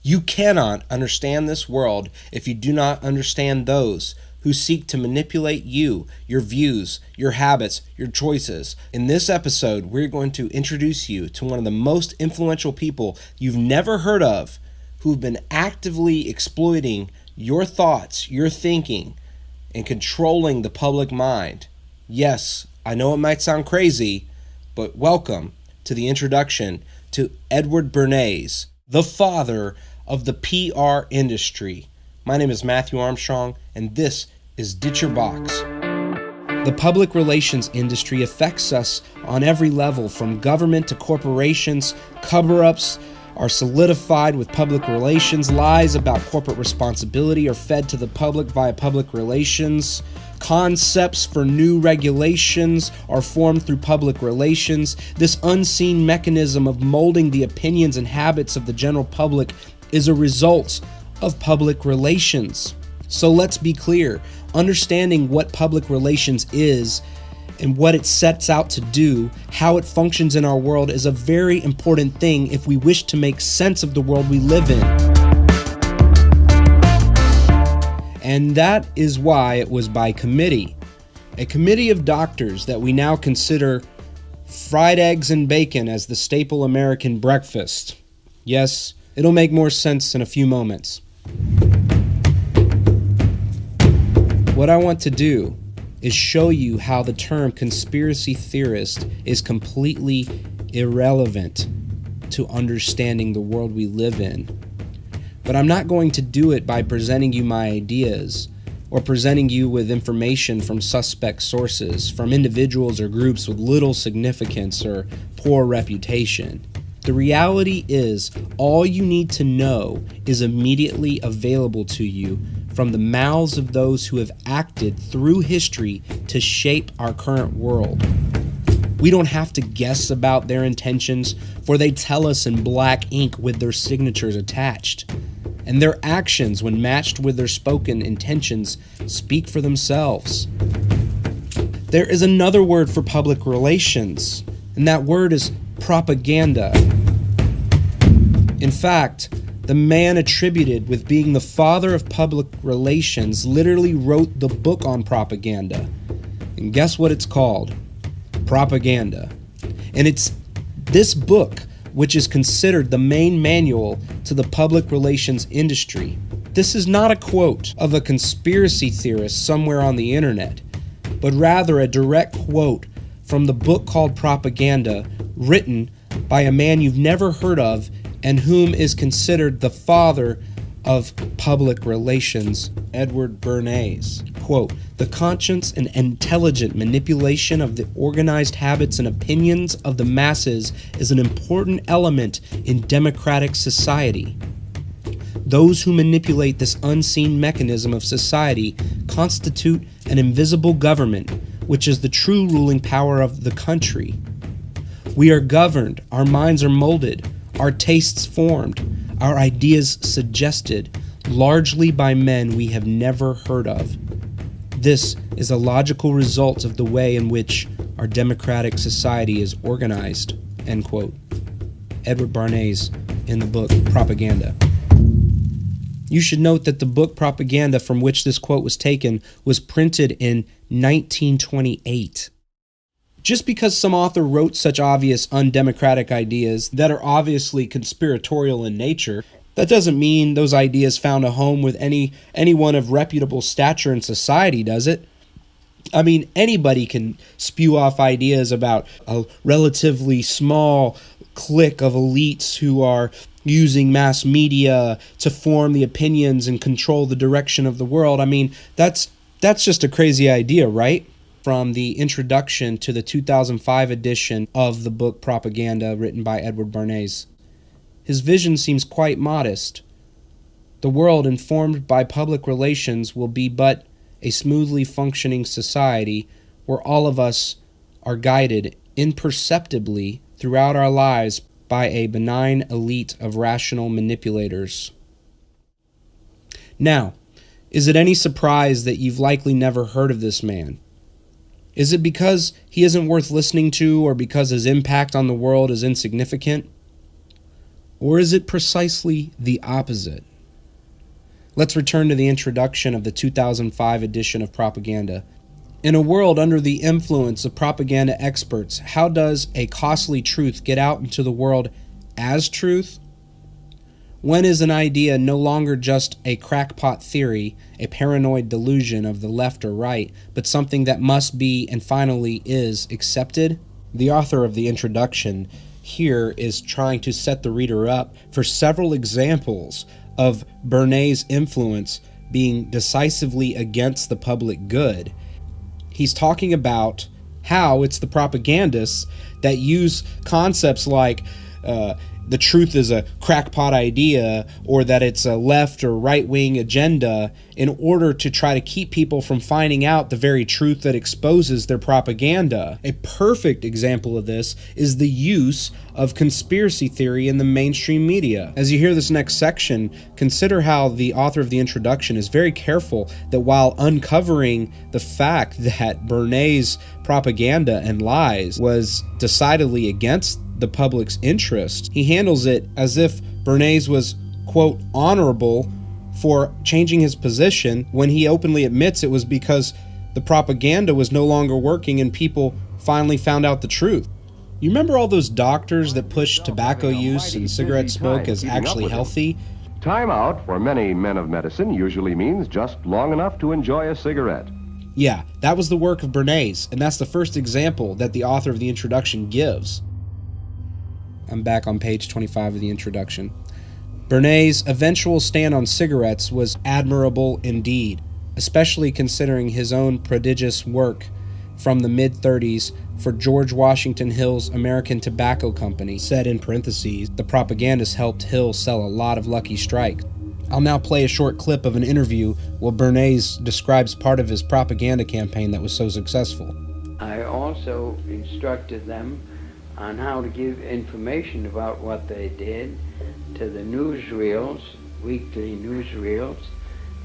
You cannot understand this world if you do not understand those who seek to manipulate you, your views, your habits, your choices. In this episode, we're going to introduce you to one of the most influential people you've never heard of, who've been actively exploiting your thoughts, your thinking, and controlling the public mind. Yes, I know it might sound crazy, but welcome to the introduction to Edward Bernays, the father of the PR industry. My name is Matthew Armstrong, and this is Ditch Your Box. The public relations industry affects us on every level, from government to corporations. Cover-ups are solidified with public relations. Lies about corporate responsibility are fed to the public via public relations. Concepts for new regulations are formed through public relations. This unseen mechanism of molding the opinions and habits of the general public is a result of public relations. So let's be clear. Understanding what public relations is and what it sets out to do, how it functions in our world, is a very important thing if we wish to make sense of the world we live in. And that is why it was by committee, a committee of doctors, that we now consider fried eggs and bacon as the staple American breakfast. Yes, it'll make more sense in a few moments. What I want to do is show you how the term conspiracy theorist is completely irrelevant to understanding the world we live in. But I'm not going to do it by presenting you my ideas or presenting you with information from suspect sources, from individuals or groups with little significance or poor reputation. The reality is, all you need to know is immediately available to you from the mouths of those who have acted through history to shape our current world. We don't have to guess about their intentions, for they tell us in black ink with their signatures attached. And their actions, when matched with their spoken intentions, speak for themselves. There is another word for public relations, and that word is propaganda. In fact, the man attributed with being the father of public relations literally wrote the book on propaganda. And guess what it's called? Propaganda. And it's this book which is considered the main manual to the public relations industry. This is not a quote of a conspiracy theorist somewhere on the internet, but rather a direct quote from the book called Propaganda, written by a man you've never heard of and whom is considered the father of public relations, Edward Bernays. Quote, "The conscious and intelligent manipulation of the organized habits and opinions of the masses is an important element in democratic society. Those who manipulate this unseen mechanism of society constitute an invisible government, which is the true ruling power of the country. We are governed, our minds are molded, our tastes formed, our ideas suggested, largely by men we have never heard of. This is a logical result of the way in which our democratic society is organized." End quote. Edward Bernays in the book Propaganda. You should note that the book Propaganda, from which this quote was taken, was printed in 1928. Just because some author wrote such obvious undemocratic ideas that are obviously conspiratorial in nature, that doesn't mean those ideas found a home with anyone of reputable stature in society, does it? I mean, anybody can spew off ideas about a relatively small clique of elites who are using mass media to form the opinions and control the direction of the world. I mean, that's just a crazy idea, right? From the introduction to the 2005 edition of the book Propaganda, written by Edward Bernays. His vision seems quite modest. The world informed by public relations will be but a smoothly functioning society where all of us are guided imperceptibly throughout our lives by a benign elite of rational manipulators. Now, is it any surprise that you've likely never heard of this man? Is it because he isn't worth listening to, or because his impact on the world is insignificant? Or is it precisely the opposite? Let's return to the introduction of the 2005 edition of Propaganda. In a world under the influence of propaganda experts, how does a costly truth get out into the world as truth? When is an idea no longer just a crackpot theory, a paranoid delusion of the left or right, but something that must be and finally is accepted? The author of the introduction here is trying to set the reader up for several examples of Bernays' influence being decisively against the public good. He's talking about how it's the propagandists that use concepts like the truth is a crackpot idea, or that it's a left or right-wing agenda, in order to try to keep people from finding out the very truth that exposes their propaganda. A perfect example of this is the use of conspiracy theory in the mainstream media. As you hear this next section, consider how the author of the introduction is very careful that while uncovering the fact that Bernays' propaganda and lies was decidedly against the public's interest, he handles it as if Bernays was, quote, honorable for changing his position when he openly admits it was because the propaganda was no longer working and people finally found out the truth. You remember all those doctors that pushed tobacco use and cigarette smoke as actually healthy? Time out for many men of medicine usually means just long enough to enjoy a cigarette. Yeah, that was the work of Bernays, and that's the first example that the author of the introduction gives. I'm back on page 25 of the introduction. Bernays' eventual stand on cigarettes was admirable indeed, especially considering his own prodigious work from the mid-30s for George Washington Hill's American Tobacco Company. Said in parentheses, the propagandists helped Hill sell a lot of Lucky Strikes. I'll now play a short clip of an interview where Bernays describes part of his propaganda campaign that was so successful. I also instructed them on how to give information about what they did to the newsreels, weekly newsreels,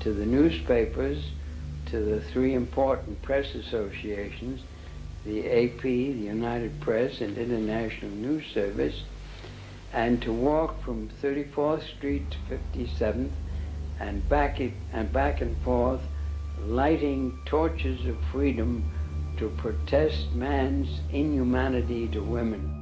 to the newspapers, to the three important press associations, the AP, the United Press, and International News Service, and to walk from 34th Street to 57th and back and forth, lighting torches of freedom to protest man's inhumanity to women.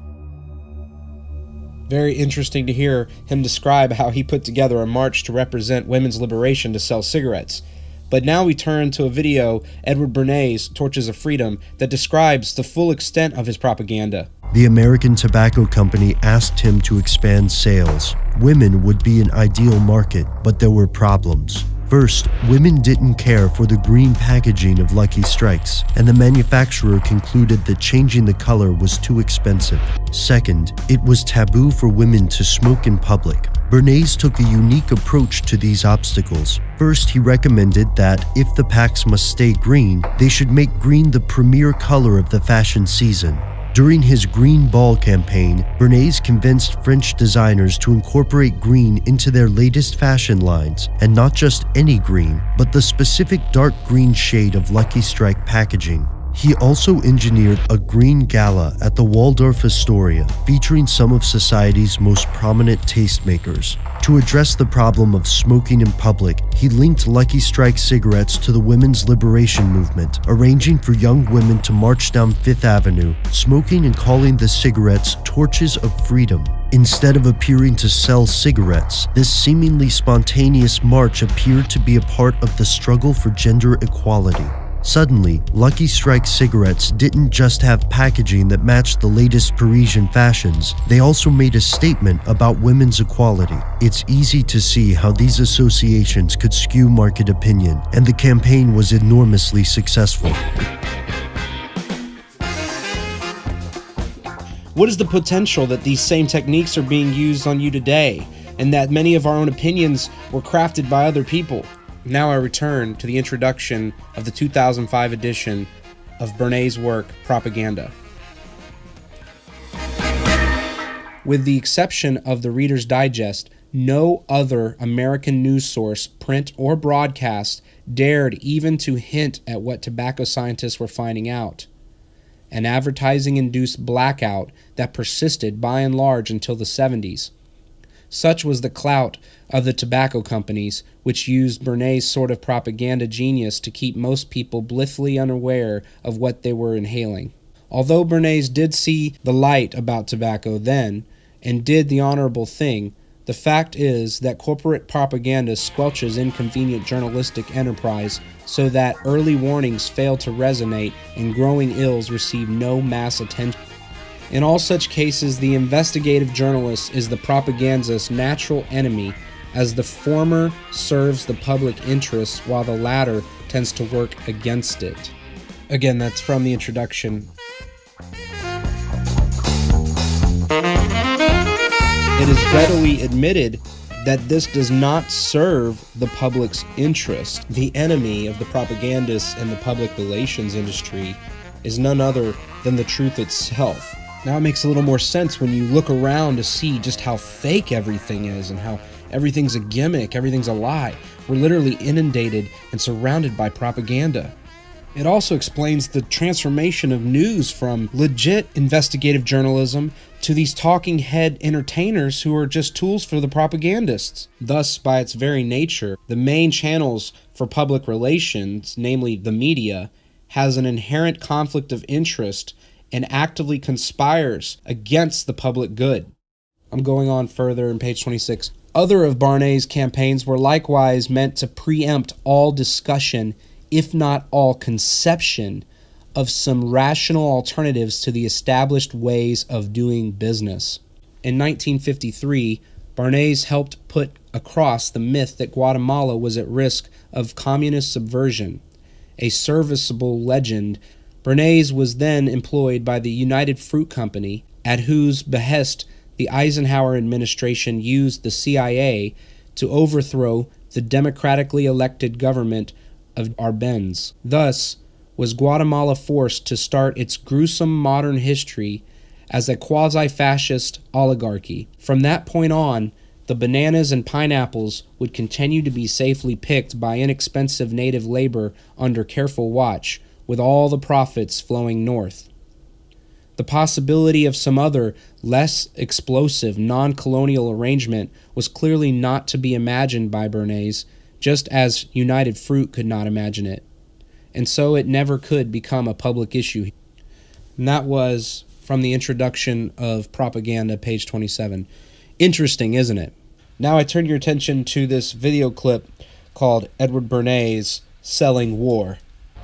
Very interesting to hear him describe how he put together a march to represent women's liberation to sell cigarettes. But now we turn to a video, Edward Bernays' Torches of Freedom, that describes the full extent of his propaganda. The American Tobacco Company asked him to expand sales. Women would be an ideal market, but there were problems. First, women didn't care for the green packaging of Lucky Strikes, and the manufacturer concluded that changing the color was too expensive. Second, it was taboo for women to smoke in public. Bernays took a unique approach to these obstacles. First, he recommended that if the packs must stay green, they should make green the premier color of the fashion season. During his Green Ball campaign, Bernays convinced French designers to incorporate green into their latest fashion lines, and not just any green, but the specific dark green shade of Lucky Strike packaging. He also engineered a green gala at the Waldorf Astoria, featuring some of society's most prominent tastemakers. To address the problem of smoking in public, he linked Lucky Strike cigarettes to the women's liberation movement, arranging for young women to march down Fifth Avenue, smoking and calling the cigarettes torches of freedom. Instead of appearing to sell cigarettes, this seemingly spontaneous march appeared to be a part of the struggle for gender equality. Suddenly, Lucky Strike cigarettes didn't just have packaging that matched the latest Parisian fashions, they also made a statement about women's equality. It's easy to see how these associations could skew market opinion, and the campaign was enormously successful. What is the potential that these same techniques are being used on you today, and that many of our own opinions were crafted by other people? Now I return to the introduction of the 2005 edition of Bernays' work, Propaganda. With the exception of the Reader's Digest, no other American news source, print or broadcast, dared even to hint at what tobacco scientists were finding out. An advertising-induced blackout that persisted by and large until the 70s. Such was the clout of the tobacco companies, which used Bernays' sort of propaganda genius to keep most people blissfully unaware of what they were inhaling. Although Bernays did see the light about tobacco then, and did the honorable thing, the fact is that corporate propaganda squelches inconvenient journalistic enterprise so that early warnings fail to resonate and growing ills receive no mass attention. In all such cases, the investigative journalist is the propagandist's natural enemy, as the former serves the public interest while the latter tends to work against it. Again, that's from the introduction. It is readily admitted that this does not serve the public's interest. The enemy of the propagandists and the public relations industry is none other than the truth itself. Now it makes a little more sense when you look around to see just how fake everything is and how everything's a gimmick, everything's a lie. We're literally inundated and surrounded by propaganda. It also explains the transformation of news from legit investigative journalism to these talking head entertainers who are just tools for the propagandists. Thus, by its very nature, the main channels for public relations, namely the media, has an inherent conflict of interest and actively conspires against the public good. I'm going on further in page 26. Other of Bernays' campaigns were likewise meant to preempt all discussion, if not all conception, of some rational alternatives to the established ways of doing business. In 1953, Bernays helped put across the myth that Guatemala was at risk of communist subversion, a serviceable legend. Bernays was then employed by the United Fruit Company, at whose behest the Eisenhower administration used the CIA to overthrow the democratically elected government of Arbenz. Thus was Guatemala forced to start its gruesome modern history as a quasi-fascist oligarchy. From that point on, the bananas and pineapples would continue to be safely picked by inexpensive native labor under careful watch, with all the profits flowing north. The possibility of some other, less explosive, non-colonial arrangement was clearly not to be imagined by Bernays, just as United Fruit could not imagine it. And so it never could become a public issue. And that was from the introduction of Propaganda, page 27. Interesting, isn't it? Now I turn your attention to this video clip called Edward Bernays Selling War.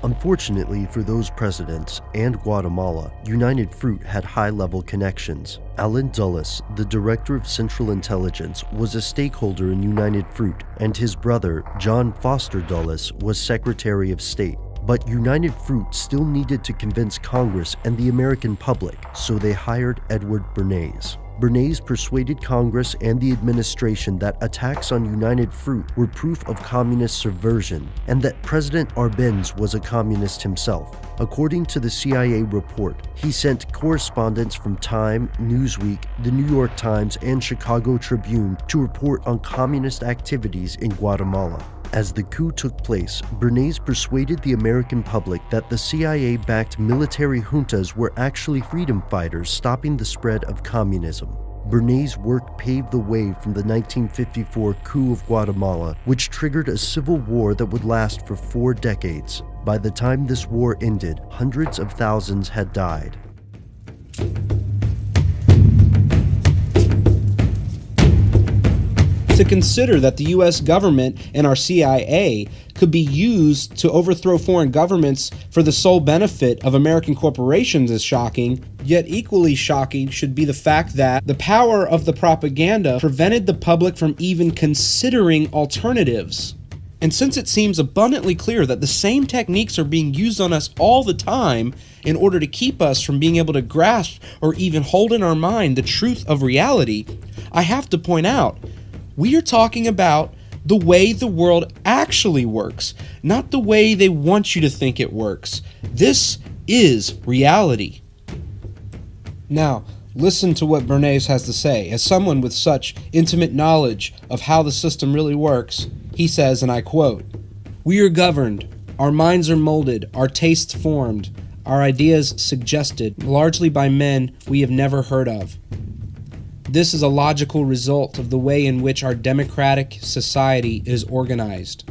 Unfortunately for those presidents and Guatemala, United Fruit had high-level connections. Alan Dulles, the director of Central Intelligence, was a stakeholder in United Fruit, and his brother, John Foster Dulles, was Secretary of State. But United Fruit still needed to convince Congress and the American public, so they hired Edward Bernays. Bernays persuaded Congress and the administration that attacks on United Fruit were proof of communist subversion, and that President Arbenz was a communist himself. According to the CIA report, he sent correspondents from Time, Newsweek, the New York Times, and Chicago Tribune to report on communist activities in Guatemala. As the coup took place, Bernays persuaded the American public that the CIA-backed military juntas were actually freedom fighters stopping the spread of communism. Bernays' work paved the way from the 1954 coup of Guatemala, which triggered a civil war that would last for 4 decades. By the time this war ended, hundreds of thousands had died. To consider that the U.S. government and our CIA could be used to overthrow foreign governments for the sole benefit of American corporations is shocking, yet equally shocking should be the fact that the power of the propaganda prevented the public from even considering alternatives. And since it seems abundantly clear that the same techniques are being used on us all the time in order to keep us from being able to grasp or even hold in our mind the truth of reality, I have to point out, we are talking about the way the world actually works, not the way they want you to think it works. This is reality. Now, listen to what Bernays has to say. As someone with such intimate knowledge of how the system really works, he says, and I quote, "We are governed, our minds are molded, our tastes formed, our ideas suggested, largely by men we have never heard of. This is a logical result of the way in which our democratic society is organized.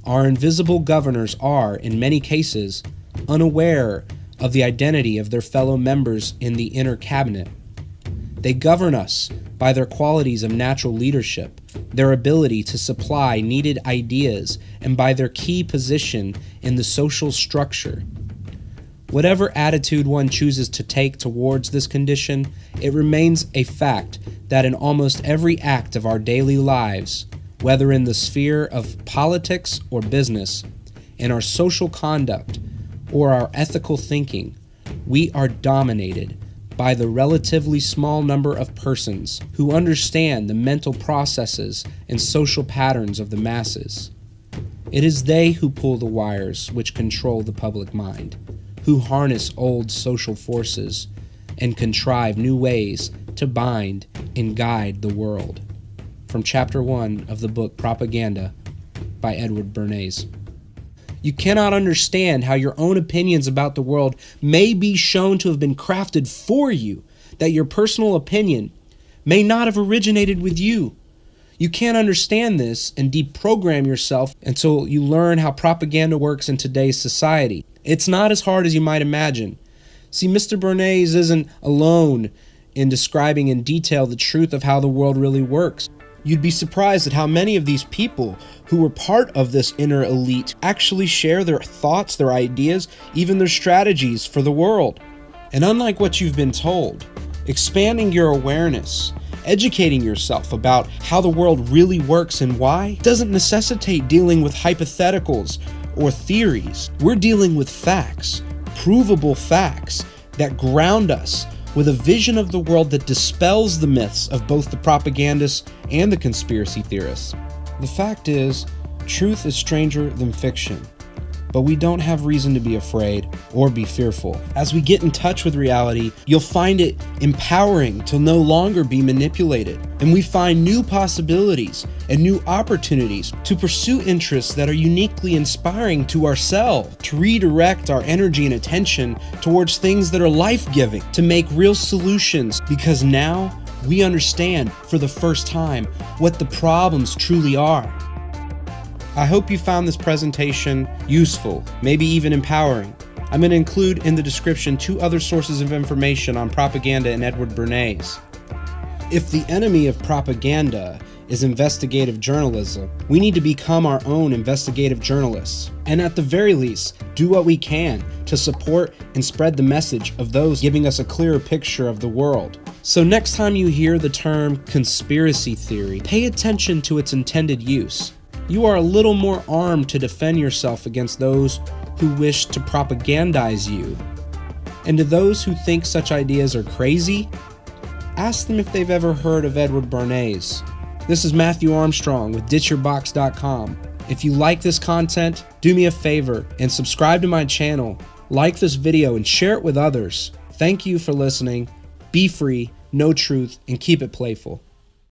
Our invisible governors are, in many cases, unaware of the identity of their fellow members in the inner cabinet. They govern us by their qualities of natural leadership, their ability to supply needed ideas, and by their key position in the social structure. Whatever attitude one chooses to take towards this condition, it remains a fact that in almost every act of our daily lives, whether in the sphere of politics or business, in our social conduct or our ethical thinking, we are dominated by the relatively small number of persons who understand the mental processes and social patterns of the masses. It is they who pull the wires which control the public mind, who harness old social forces and contrive new ways to bind and guide the world. From Chapter 1 of the book Propaganda by Edward Bernays. You cannot understand how your own opinions about the world may be shown to have been crafted for you, that your personal opinion may not have originated with you. You can't understand this and deprogram yourself until you learn how propaganda works in today's society. It's not as hard as you might imagine. See, Mr. Bernays isn't alone in describing in detail the truth of how the world really works. You'd be surprised at how many of these people who were part of this inner elite actually share their thoughts, their ideas, even their strategies for the world. And unlike what you've been told, expanding your awareness, educating yourself about how the world really works and why, doesn't necessitate dealing with hypotheticals or theories. We're dealing with facts, provable facts that ground us with a vision of the world that dispels the myths of both the propagandists and the conspiracy theorists. The fact is, truth is stranger than fiction, but we don't have reason to be afraid or be fearful. As we get in touch with reality, you'll find it empowering to no longer be manipulated, and we find new possibilities and new opportunities to pursue interests that are uniquely inspiring to ourselves, to redirect our energy and attention towards things that are life-giving, to make real solutions, because now we understand for the first time what the problems truly are. I hope you found this presentation useful, maybe even empowering. I'm going to include in the description 2 other sources of information on propaganda and Edward Bernays. If the enemy of propaganda is investigative journalism, we need to become our own investigative journalists, and at the very least, do what we can to support and spread the message of those giving us a clearer picture of the world. So next time you hear the term conspiracy theory, pay attention to its intended use. You are a little more armed to defend yourself against those who wish to propagandize you. And to those who think such ideas are crazy, ask them if they've ever heard of Edward Bernays. This is Matthew Armstrong with DitchYourBox.com. If you like this content, do me a favor and subscribe to my channel, like this video, and share it with others. Thank you for listening. Be free, know truth, and keep it playful.